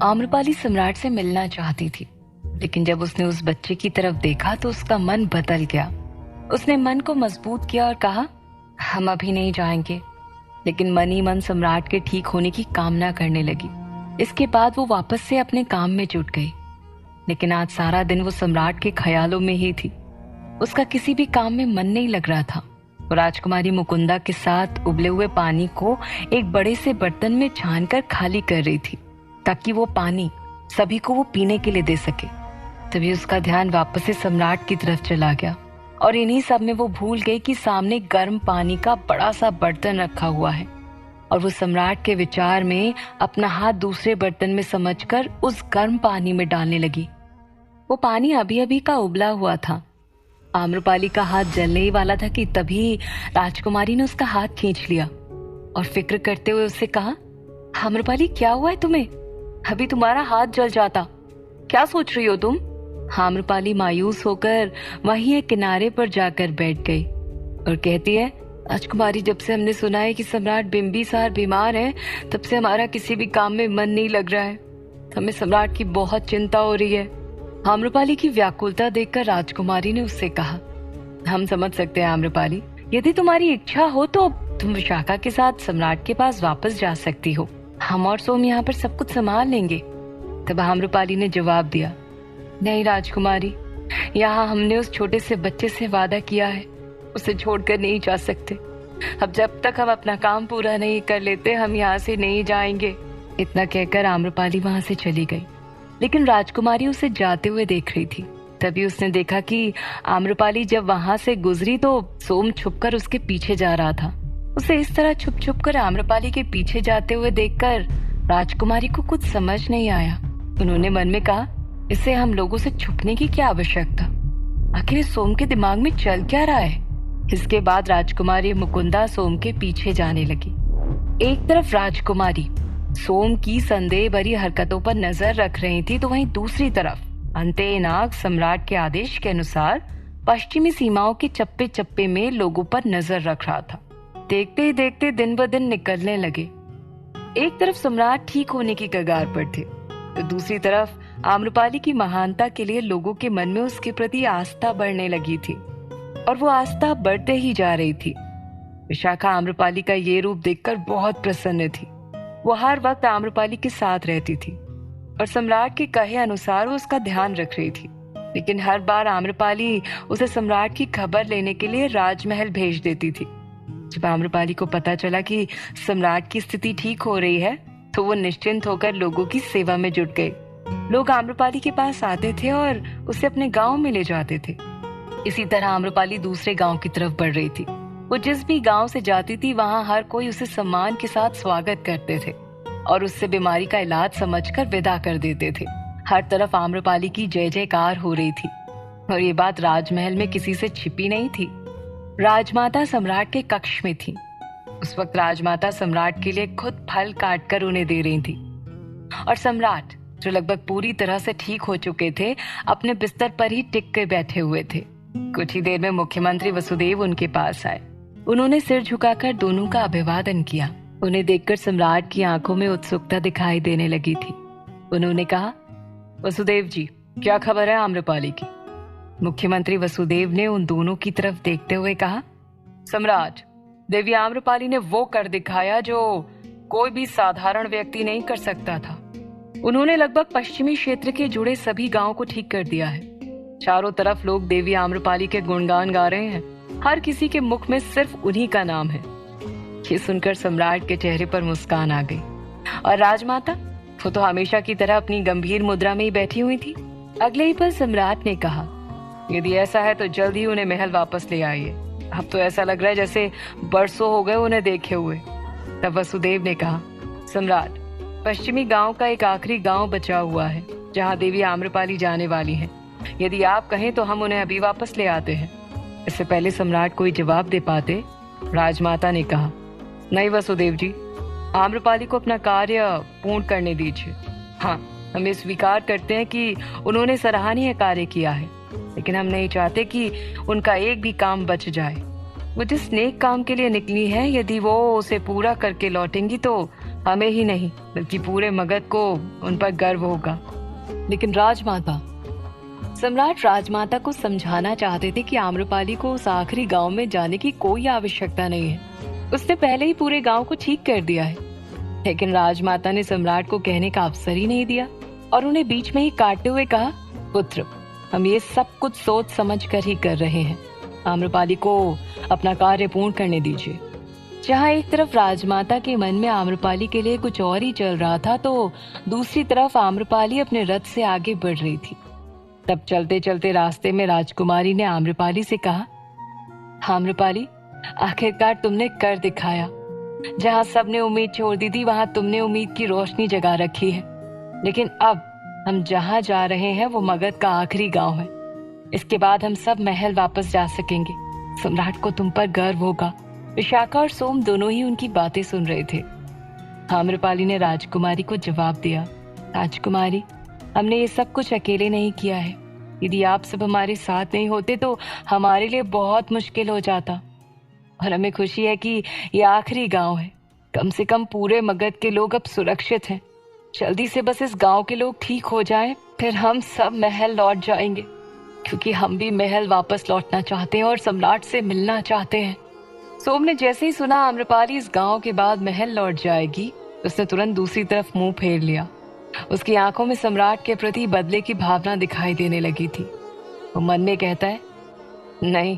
आम्रपाली सम्राट से मिलना चाहती थी, लेकिन जब उसने उस बच्चे की तरफ देखा तो उसका मन बदल गया। उसने मन को मजबूत किया और कहा, हम अभी नहीं जाएंगे। लेकिन मन ही मन सम्राट के ठीक होने की कामना करने लगी। इसके बाद वो वापस से अपने काम में जुट गई। लेकिन आज सारा दिन वो सम्राट के ख्यालों में ही थी। उसका किसी भी काम में मन नहीं लग रहा था। वो राजकुमारी मुकुंदा के साथ उबले हुए पानी को एक बड़े से बर्तन में छानकर खाली कर रही थी, ताकि वो पानी सभी को वो पीने के लिए दे सके। तभी उसका ध्यान वापस से सम्राट की तरफ चला गया और इन्हीं सब में वो भूल गई कि सामने गर्म पानी का बड़ा सा बर्तन रखा हुआ है। और वो सम्राट के विचार में अपना हाथ दूसरे बर्तन में समझकर उस गर्म पानी में डालने लगी। वो पानी अभी अभी का उबला हुआ था। आम्रपाली का हाथ जलने ही वाला था कि तभी राजकुमारी ने उसका हाथ खींच लिया और फिक्र करते हुए उससे कहा, आम्रपाली क्या हुआ है तुम्हें? अभी तुम्हारा हाथ जल जाता। क्या सोच रही हो तुम? आम्रपाली मायूस होकर वहीं एक किनारे पर जाकर बैठ गई और कहती है, राजकुमारी, जब से हमने सुना है कि सम्राट बिंबिसार बीमार है, तब से हमारा किसी भी काम में मन नहीं लग रहा है। हमें सम्राट की बहुत चिंता हो रही है। आम्रपाली की व्याकुलता देखकर राजकुमारी ने उससे कहा, हम समझ सकते हैं आम्रपाली, यदि तुम्हारी इच्छा हो तो तुम विशाखा के साथ सम्राट के पास वापस जा सकती हो। हम और सोम यहाँ पर सब कुछ संभाल लेंगे। तब आम्रपाली ने जवाब दिया, नहीं राजकुमारी, यहाँ हमने उस छोटे से बच्चे से वादा किया है, उसे छोड़कर नहीं जा सकते। अब जब तक हम अपना काम पूरा नहीं कर लेते, हम यहाँ से नहीं जाएंगे। इतना कहकर आम्रपाली वहां से चली गई। लेकिन राजकुमारी उसे जाते हुए देख रही थी। तभी उसने देखा कि आम्रपाली जब वहां से गुजरी तो सोम छुपकर उसके पीछे जा रहा था। उसे इस तरह छुप छुप कर आम्रपाली के पीछे जाते हुए देखकर राजकुमारी को कुछ समझ नहीं आया। उन्होंने मन में कहा, इससे हम लोगों से छुपने की क्या आवश्यकता? आखिर सोम के दिमाग में चल क्या रहा है? इसके बाद राजकुमारी मुकुंदा सोम के पीछे जाने लगी। एक तरफ राजकुमारी सोम की संदेह भरी हरकतों पर नजर रख रही थी, तो वहीं दूसरी तरफ अंतेनाग सम्राट के आदेश के अनुसार पश्चिमी सीमाओं के चप्पे चप्पे में लोगों पर नजर रख रहा था। देखते ही देखते दिन ब दिन निकलने लगे। एक तरफ सम्राट ठीक होने की कगार पर थे, तो दूसरी तरफ आम्रपाली की महानता के लिए लोगों के मन में उसके प्रति आस्था बढ़ने लगी थी और वो आस्था बढ़ते ही जा रही थी। विशाखा आम्रपाली का ये रूप देखकर बहुत प्रसन्न थी। वो हर वक्त आम्रपाली के साथ रहती थी और सम्राट के कहे अनुसार वो उसका ध्यान रख रही थी। लेकिन हर बार आम्रपाली उसे सम्राट की खबर लेने के लिए राजमहल भेज देती थी। जब आम्रपाली को पता चला कि सम्राट की स्थिति ठीक हो रही है, तो वो निश्चिंत होकर लोगों की सेवा में जुट गई। लोग आम्रपाली के पास आते थे और उसे अपने गांव में ले जाते थे। इसी तरह आम्रपाली दूसरे गांव की तरफ बढ़ रही थी। वो जिस भी गांव से जाती थी, वहां हर कोई उसे सम्मान के साथ स्वागत करते थे और उससे बीमारी का इलाज समझकर विदा कर देते थे। हर तरफ आम्रपाली की जय जयकार हो रही थी और ये बात राजमहल में किसी से छिपी नहीं थी। राजमाता सम्राट के कक्ष में थी। उस वक्त राजमाता सम्राट के लिए खुद फल काटकर उन्हें दे रही थी और सम्राट, जो लगभग पूरी तरह से ठीक हो चुके थे, अपने बिस्तर पर ही टिक के बैठे हुए थे। कुछ ही देर में मुख्यमंत्री वसुदेव उनके पास आए। उन्होंने सिर झुकाकर दोनों का अभिवादन किया। उन्हें देखकर सम्राट की आंखों में उत्सुकता दिखाई देने लगी थी। उन्होंने कहा, वसुदेव जी, क्या खबर है आम्रपाली की? मुख्यमंत्री वसुदेव ने उन दोनों की तरफ देखते हुए कहा, सम्राट, देवी आम्रपाली ने वो कर दिखाया जो कोई भी साधारण व्यक्ति नहीं कर सकता था। उन्होंने लगभग पश्चिमी क्षेत्र के जुड़े सभी गांवों को ठीक कर दिया है। चारों तरफ लोग देवी आम्रपाली के गुणगान गा रहे हैं। हर किसी के मुख में सिर्फ उन्हीं का नाम है। ये सुनकर सम्राट के चेहरे पर मुस्कान आ गई और राजमाता, वो तो हमेशा की तरह अपनी गंभीर मुद्रा में ही बैठी हुई थी। अगले ही पल सम्राट ने कहा, यदि ऐसा है तो जल्द ही उन्हें महल वापस ले आइए। अब तो ऐसा लग रहा है जैसे बरसों हो गए उन्हें देखे हुए। तब वसुदेव ने कहा, सम्राट, पश्चिमी गांव का एक आखिरी गांव बचा हुआ है जहां देवी आम्रपाली जाने वाली हैं। यदि आप कहें तो हम उन्हें अभी वापस ले आते हैं। इससे पहले सम्राट कोई जवाब दे पाते, राजमाता ने कहा, नहीं वसुदेव जी, आम्रपाली को अपना कार्य पूर्ण करने दीजिए। हाँ, हम ये स्वीकार करते हैं कि उन्होंने सराहनीय कार्य किया है, लेकिन हम नहीं चाहते कि उनका एक भी काम बच जाए। वो जिस नेक काम के लिए निकली है, यदि वो उसे पूरा करके लौटेंगी तो हमें ही नहीं बल्कि पूरे मगध को उन पर गर्व होगा। लेकिन राजमाता, सम्राट राजमाता को समझाना चाहते थे कि आम्रपाली को उस आखिरी गांव में जाने की कोई आवश्यकता नहीं है, उसने पहले ही पूरे गांव को ठीक कर दिया है। लेकिन राजमाता ने सम्राट को कहने का अवसर ही नहीं दिया और उन्हें बीच में ही काटते हुए कहा, पुत्र, हम ये सब कुछ सोच समझ कर ही कर रहे हैं, आम्रपाली को अपना कार्य पूर्ण करने दीजिए। जहाँ एक तरफ राजमाता के मन में आम्रपाली के लिए कुछ और ही चल रहा था, तो दूसरी तरफ आम्रपाली अपने रथ से आगे बढ़ रही थी। तब चलते चलते रास्ते में राजकुमारी ने आम्रपाली से कहा, आम्रपाली, आखिरकार तुमने कर दिखाया। जहाँ सबने उम्मीद छोड़ दी थी, वहां तुमने उम्मीद की रोशनी जगा रखी है। लेकिन अब हम जहाँ जा रहे हैं वो मगध का आखिरी गांव है। इसके बाद हम सब महल वापस जा सकेंगे। सम्राट को तुम पर गर्व होगा। विशाखा और सोम दोनों ही उनकी बातें सुन रहे थे। आम्रपाली ने राजकुमारी को जवाब दिया, राजकुमारी, हमने ये सब कुछ अकेले नहीं किया है। यदि आप सब हमारे साथ नहीं होते तो हमारे लिए बहुत मुश्किल हो जाता। और हमें खुशी है कि ये आखिरी गांव है। कम से कम पूरे मगध के लोग अब सुरक्षित हैं। जल्दी से बस इस गांव के लोग ठीक हो जाएं, फिर हम सब महल लौट जाएंगे, क्योंकि हम भी महल वापस लौटना चाहते हैं और सम्राट से मिलना चाहते हैं। सोम ने जैसे ही सुना आम्रपाली इस गांव के बाद महल लौट जाएगी, उसने तुरंत दूसरी तरफ मुंह फेर लिया। उसकी आंखों में सम्राट के प्रति बदले की भावना दिखाई देने लगी थी। वो मन में कहता है, नहीं,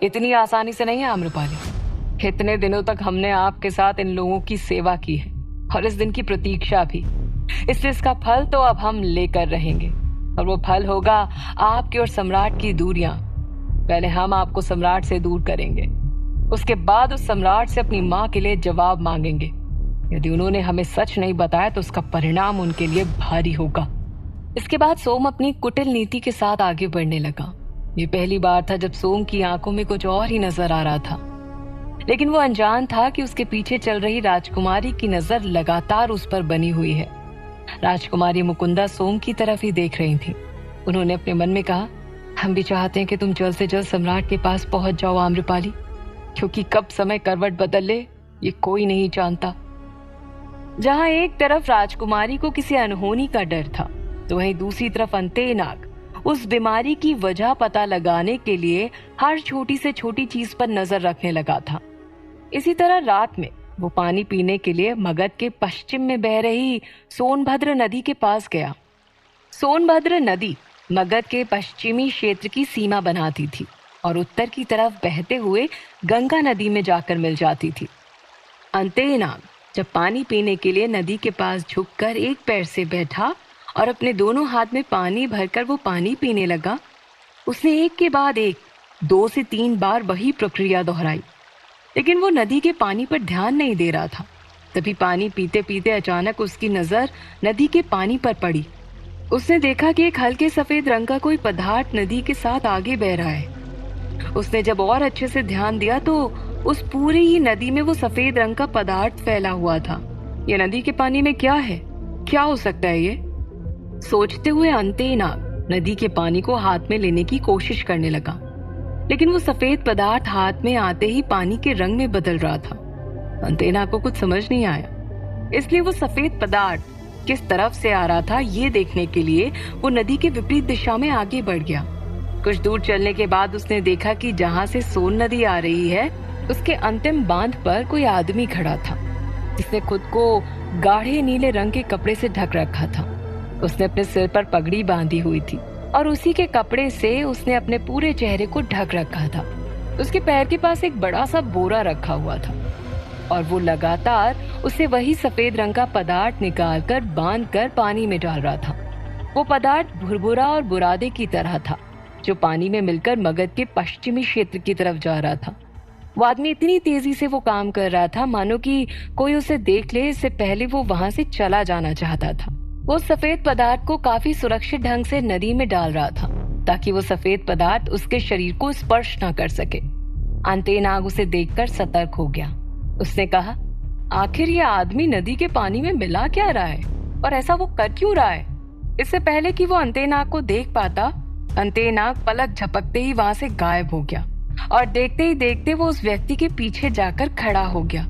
इतनी आसानी से नहीं है आम्रपाली। इतने दिनों तक हमने आपके साथ इन लोगों की सेवा की है और इस दिन की प्रतीक्षा भी, इसलिए इसका फल तो अब हम लेकर रहेंगे। और वो फल होगा आपकी और सम्राट की दूरियां। पहले हम आपको सम्राट से दूर करेंगे, उसके बाद उस सम्राट से अपनी माँ के लिए जवाब मांगेंगे। यदि उन्होंने हमें सच नहीं बताया तो उसका परिणाम उनके लिए भारी होगा। इसके बाद सोम अपनी कुटिल नीति के साथ आगे बढ़ने लगा। ये पहली बार था जब सोम की आंखों में कुछ और ही नजर आ रहा था, लेकिन वो अनजान था कि उसके पीछे चल रही राजकुमारी की नजर लगातार उस पर बनी हुई है। राजकुमारी मुकुंदा सोम की तरफ ही देख रही थी। उन्होंने अपने मन में कहा, हम भी चाहते हैं कि तुम जल्द से जल्द सम्राट के पास पहुंच जाओ आम्रपाली, क्योंकि कब समय करवट बदल ले ये कोई नहीं जानता। जहां एक तरफ राजकुमारी को किसी अनहोनी का डर था, तो वहीं दूसरी तरफ अंतेनाग उस बीमारी की वजह पता लगाने के लिए हर छोटी से छोटी चीज पर नजर रखने लगा था। इसी तरह रात में वो पानी पीने के लिए मगध के पश्चिम में बह रही सोनभद्र नदी के पास गया। सोनभद्र नदी मगध के पश्चिमी क्षेत्र की सीमा बनाती थी और उत्तर की तरफ बहते हुए गंगा नदी में जाकर मिल जाती थी। अंतेनाग जब पानी पीने के लिए नदी के पास झुककर एक पैर से बैठा और अपने दोनों हाथ में पानी भरकर वो पानी पीने लगा, उसने एक के बाद एक 2 से 3 बार वही प्रक्रिया दोहराई, लेकिन वो नदी के पानी पर ध्यान नहीं दे रहा था। तभी पानी पीते पीते अचानक उसकी नजर नदी के पानी पर पड़ी। उसने देखा कि एक हल्के सफेद रंग का कोई पदार्थ नदी के साथ आगे बह रहा है। उसने जब और अच्छे से ध्यान दिया तो उस पूरी ही नदी में वो सफेद रंग का पदार्थ फैला हुआ था। ये नदी के पानी में क्या है? क्या हो सकता है ये? सोचते हुए अंतेनाग नदी के पानी को हाथ में लेने की कोशिश करने लगा, लेकिन वो सफेद पदार्थ हाथ में आते ही पानी के रंग में बदल रहा था। अंतेनाग को कुछ समझ नहीं आया, इसलिए वो सफेद पदार्थ किस तरफ से आ रहा था ये देखने के लिए वो नदी के विपरीत दिशा में आगे बढ़ गया। कुछ दूर चलने के बाद उसने देखा कि जहाँ से सोन नदी आ रही है उसके अंतिम बांध पर कोई आदमी खड़ा था, जिसने खुद को गाढ़े नीले रंग के कपड़े से ढक रखा था। उसने अपने सिर पर पगड़ी बांधी हुई थी और उसी के कपड़े से उसने अपने पूरे चेहरे को ढक रखा था। उसके पैर के पास एक बड़ा सा बोरा रखा हुआ था और वो लगातार उसे वही सफेद रंग का पदार्थ निकालकर बांधकर पानी में डाल रहा था। वो पदार्थ भुरभुरा और बुरादे की तरह था, जो पानी में मिलकर मगध के पश्चिमी क्षेत्र की तरफ जा रहा था। वो आदमी इतनी तेजी से वो काम कर रहा था मानो कि कोई उसे देख ले, इससे पहले वो वहां से चला जाना चाहता था। वो सफेद पदार्थ को काफी सुरक्षित ढंग से नदी में डाल रहा था ताकि वो सफेद पदार्थ उसके शरीर को स्पर्श न कर सके। अंतेनाग उसे देखकर सतर्क हो गया। उसने कहा, आखिर ये आदमी नदी के पानी में मिला क्या रहा है और ऐसा वो कर क्यों रहा है? इससे पहले कि वो अंतेनाग को देख पाता, अंतेनाग पलक झपकते ही वहां से गायब हो गया और देखते ही देखते वो उस व्यक्ति के पीछे जाकर खड़ा हो गया।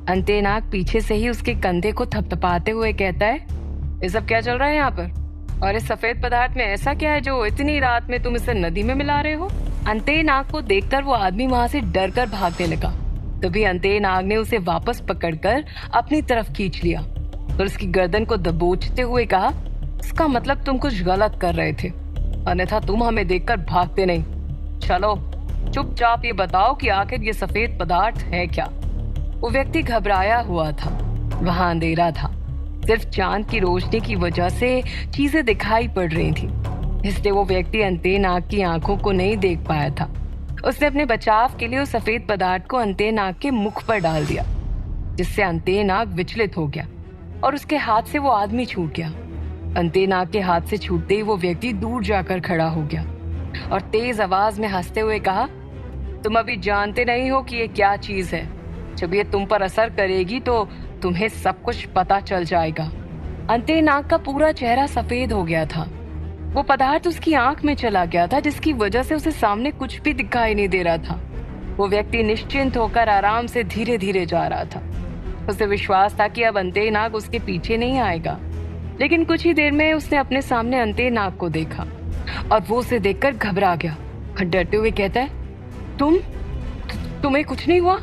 अंतेनाग पीछे से ही उसके कंधे को थपथपाते हुए कहता है, ये सब क्या चल रहा है यहाँ पर? और इस सफेद पदार्थ में ऐसा क्या है जो इतनी रात में तुम इसे नदी में मिला रहे हो? अंतेनाग को देखकर वो आदमी वहां से डर कर भागने लगा। तभी अंतेनाग ने उसे वापस पकड़कर अपनी तरफ खींच लिया और उसकी गर्दन को दबोचते हुए कहा, इसका मतलब तुम कुछ गलत कर रहे थे, अन्यथा तुम हमें देखकर भागते नहीं। चलो चुपचाप ये बताओ कि आखिर ये सफेद पदार्थ है क्या? वो व्यक्ति घबराया हुआ था। वहां अंधेरा था, सिर्फ चांद की रोशनी की वजह से चीजें दिखाई पड़ रही थी, इसलिए वो व्यक्ति अंतेनाग की आंखों को नहीं देख पाया था। उसने अपने बचाव के लिए उस सफेद पदार्थ को अंतेनाग के मुख पर डाल दिया, जिससे अंतेनाग विचलित हो गया और उसके हाथ से वो आदमी छूट गया। अंतेनाग के हाथ से छूटते ही वो व्यक्ति दूर जाकर खड़ा हो गया और तेज आवाज में हंसते हुए कहा, तुम अभी जानते नहीं हो कि ये क्या चीज है। जब ये तुम पर असर करेगी तो तुम्हें सब कुछ पता चल जाएगा। अंतेनाग का पूरा चेहरा सफेद हो गया था। वो पदार्थ उसकी आंख में चला गया था, जिसकी वजह से उसे सामने कुछ भी दिखाई नहीं दे रहा था। वो व्यक्ति निश्चिंत होकर आराम से धीरे धीरे जा रहा था। उसे विश्वास था कि अब अंतेनाग उसके पीछे नहीं आएगा, लेकिन कुछ ही देर में उसने अपने सामने अंतेनाग को देखा और वो उसे देखकर घबरा गया और डरते हुए कहता है, तुम्हें कुछ नहीं हुआ?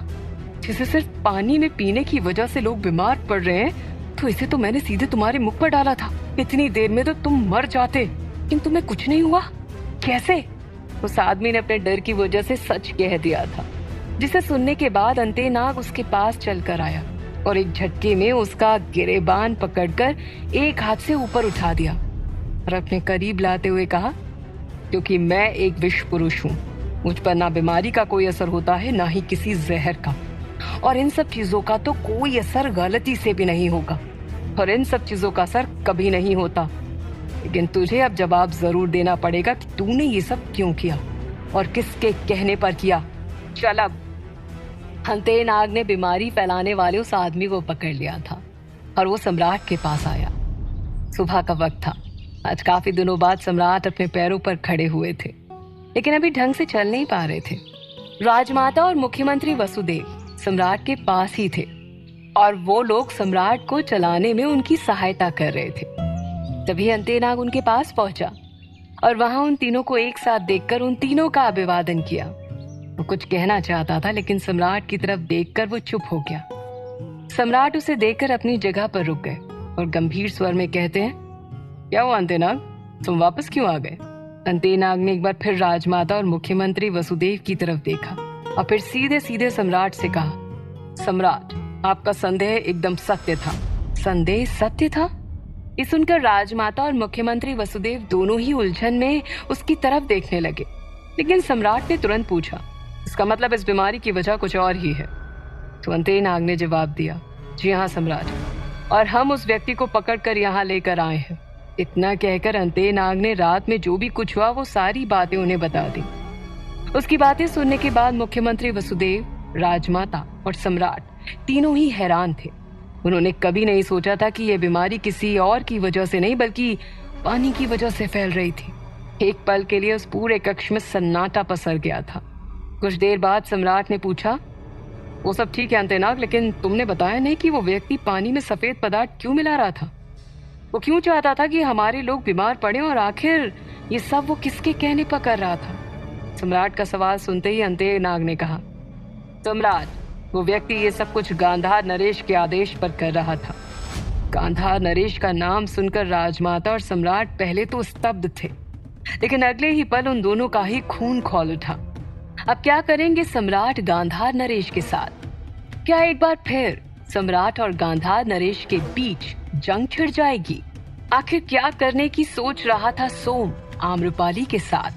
जिसे सिर्फ पानी में पीने की वजह से लोग बीमार पड़ रहे हैं, तो इसे तो मैंने सीधे तुम्हारे मुख पर डाला था। इतनी देर में तो तुम मर जाते, लेकिन तुम्हें कुछ नहीं हुआ, कैसे? उस आदमी ने अपने डर की वजह से सच कह दिया था, जिसे सुनने के बाद अंतेनाग उसके पास चलकर आया और एक झटके में उसका गिरेबान पकड़कर एक हाथ से ऊपर उठा दिया और अपने करीब लाते हुए कहा, क्योंकि मैं एक विश्व पुरुष हूँ, मुझ पर ना बीमारी का कोई असर होता है, ना ही किसी जहर का, और इन सब चीजों का तो कोई असर गलती से भी नहीं होगा, और इन सब चीजों का असर कभी नहीं होता। लेकिन तुझे अब जवाब जरूर देना पड़ेगा कि तूने ये सब क्यों किया और किसके कहने पर किया। चल अब। अंतेनाग ने बीमारी फैलाने वाले उस आदमी को पकड़ लिया था और वो सम्राट के पास आया। सुबह का वक्त था। आज काफी दिनों बाद सम्राट अपने पैरों पर खड़े हुए थे, लेकिन अभी ढंग से चल नहीं पा रहे थे। राजमाता और मुख्यमंत्री वसुदेव सम्राट के पास ही थे और वो लोग सम्राट को चलाने में उनकी सहायता कर रहे थे। तभी अंतेनाग उनके पास पहुंचा और वहां उन तीनों को एक साथ देखकर उन तीनों का अभिवादन किया। वो कुछ कहना चाहता था, लेकिन सम्राट की तरफ देखकर वो चुप हो गया। सम्राट उसे देखकर अपनी जगह पर रुक गए और गंभीर स्वर में कहते हैं, क्या हुआ अंतेनाग, तुम वापस क्यों आ गए? अंतेनाग ने एक बार फिर राजमाता और मुख्यमंत्री वसुदेव की तरफ देखा और फिर सीधे सीधे सम्राट से कहा, सम्राट, आपका संदेह एकदम सत्य था। संदेह सत्य था? ये सुनकर राजमाता और मुख्यमंत्री वसुदेव दोनों ही उलझन में उसकी तरफ देखने लगे, लेकिन सम्राट ने तुरंत पूछा, इसका मतलब इस बीमारी की वजह कुछ और ही है? तो अंतेनाग ने जवाब दिया, जी हाँ सम्राट, और हम उस व्यक्ति को पकड़कर यहाँ लेकर आए हैं। इतना कहकर अंतेनाग ने रात में जो भी कुछ हुआ वो सारी बातें उन्हें बता दी। उसकी बातें सुनने के बाद मुख्यमंत्री वसुदेव, राजमाता और सम्राट तीनों ही हैरान थे। उन्होंने कभी नहीं सोचा था कि यह बीमारी किसी और की वजह से नहीं, बल्कि पानी की वजह से फैल रही थी। एक पल के लिए उस पूरे कक्ष में सन्नाटा पसर गया था। कुछ देर बाद सम्राट ने पूछा, वो सब ठीक है अंतेनाग, लेकिन तुमने बताया नहीं कि वो व्यक्ति पानी में सफेद पदार्थ क्यों मिला रहा था? वो क्यों चाहता था कि हमारे लोग बीमार पड़े, और आखिर ये सब वो किसके कहने पर कर रहा था? सम्राट का सवाल सुनते ही अंतेनाग ने कहा, सम्राट, वो व्यक्ति ये सब कुछ गांधार नरेश के आदेश पर कर रहा था। गांधार नरेश का नाम सुनकर राजमाता और सम्राट पहले तो स्तब्ध थे, लेकिन अगले ही पल उन दोनों का ही खून खौल उठा। अब क्या करेंगे सम्राट गांधार नरेश के साथ? क्या एक बार फिर सम्राट और गांधार नरेश के बीच जंग छिड़ जाएगी? आखिर क्या करने की सोच रहा था सोम आम्रपाली के साथ?